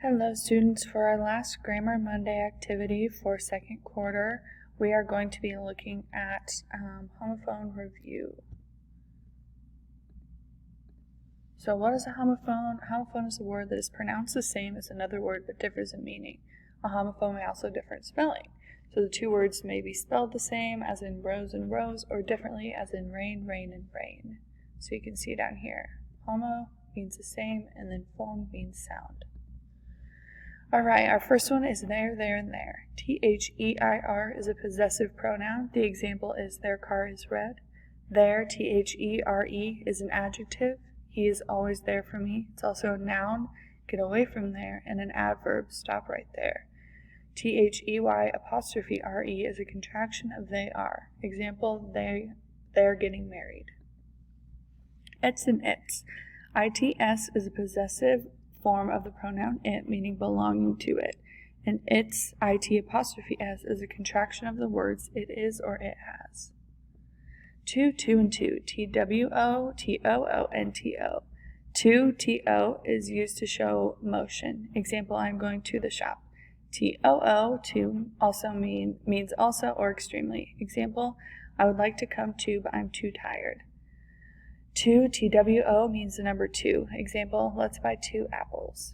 Hello students, for our last Grammar Monday activity for second quarter, we are going to be looking at homophone review. So what is a homophone? A homophone is a word that is pronounced the same as another word but differs in meaning. A homophone may also differ in spelling. So the two words may be spelled the same as in rose and rose or differently as in rain, rain, and rain. So you can see down here, homo means the same and then phone means sound. Alright, our first one is there, there, and there. T-H-E-I-R is a possessive pronoun. The example is their car is red. There, T-H-E-R-E, is an adjective. He is always there for me. It's also a noun, get away from there, and an adverb, stop right there. T-H-E-Y apostrophe R-E is a contraction of they are. Example, they're getting married. It's and its. I-T-S is a possessive form of the pronoun it, meaning belonging to it, and its, it apostrophe s, is a contraction of the words it is or it has. Two, and two, T-W-O, T-O-O, and T-O. To, T-O, is used to show motion. Example, I'm going to the shop. T-O-O, to, also means also or extremely. Example, I would like to come to, but I'm too tired. Two, T-W-O, means the number 2. Example, let's buy 2 apples.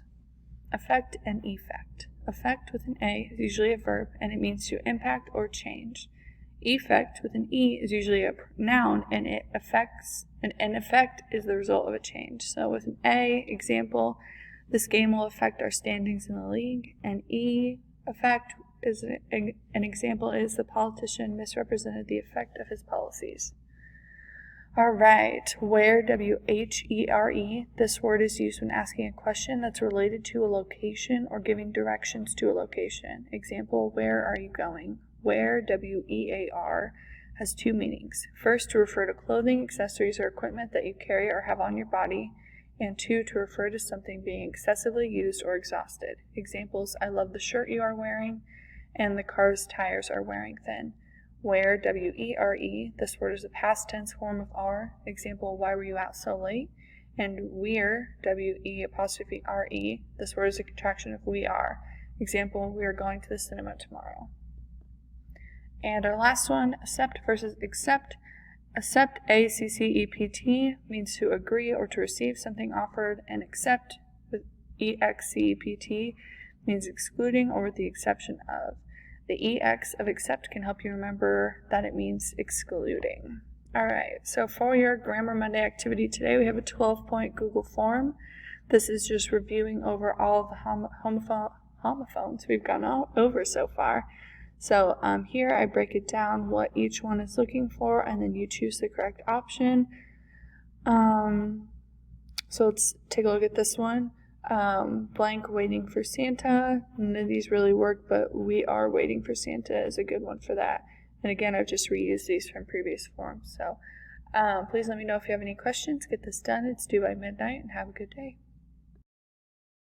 Affect and effect. Affect with an A is usually a verb, and it means to impact or change. Effect with an E is usually a noun, and it affects, and an effect is the result of a change. So with an A, example, this game will affect our standings in the league, and E, effect, is an example is the politician misrepresented the effect of his policies. Alright, where, W-H-E-R-E, this word is used when asking a question that's related to a location or giving directions to a location. Example, where are you going? Where, W-E-A-R, has 2 meanings. First, to refer to clothing, accessories, or equipment that you carry or have on your body, and 2, to refer to something being excessively used or exhausted. Examples, I love the shirt you are wearing, and the car's tires are wearing thin. Where, W-E-R-E, this word is a past tense form of are. Example, why were you out so late? And we're, W-E apostrophe R-E, this word is a contraction of we are. Example, we are going to the cinema tomorrow. And our last one, accept versus accept. Accept, A-C-C-E-P-T, means to agree or to receive something offered, and accept, with E-X-C-E-P-T, means excluding or with the exception of. The EX of accept can help you remember that it means excluding. Alright, so for your Grammar Monday activity today, we have a 12-point Google form. This is just reviewing over all of the homophones we've gone over so far. So here I break it down what each one is looking for, and then you choose the correct option. So let's take a look at this one. Blank, waiting for Santa. None of these really work, but we are waiting for Santa is a good one for that. And again, I've just reused these from previous forms. So please let me know if you have any questions. Get this done. It's due by midnight, and have a good day.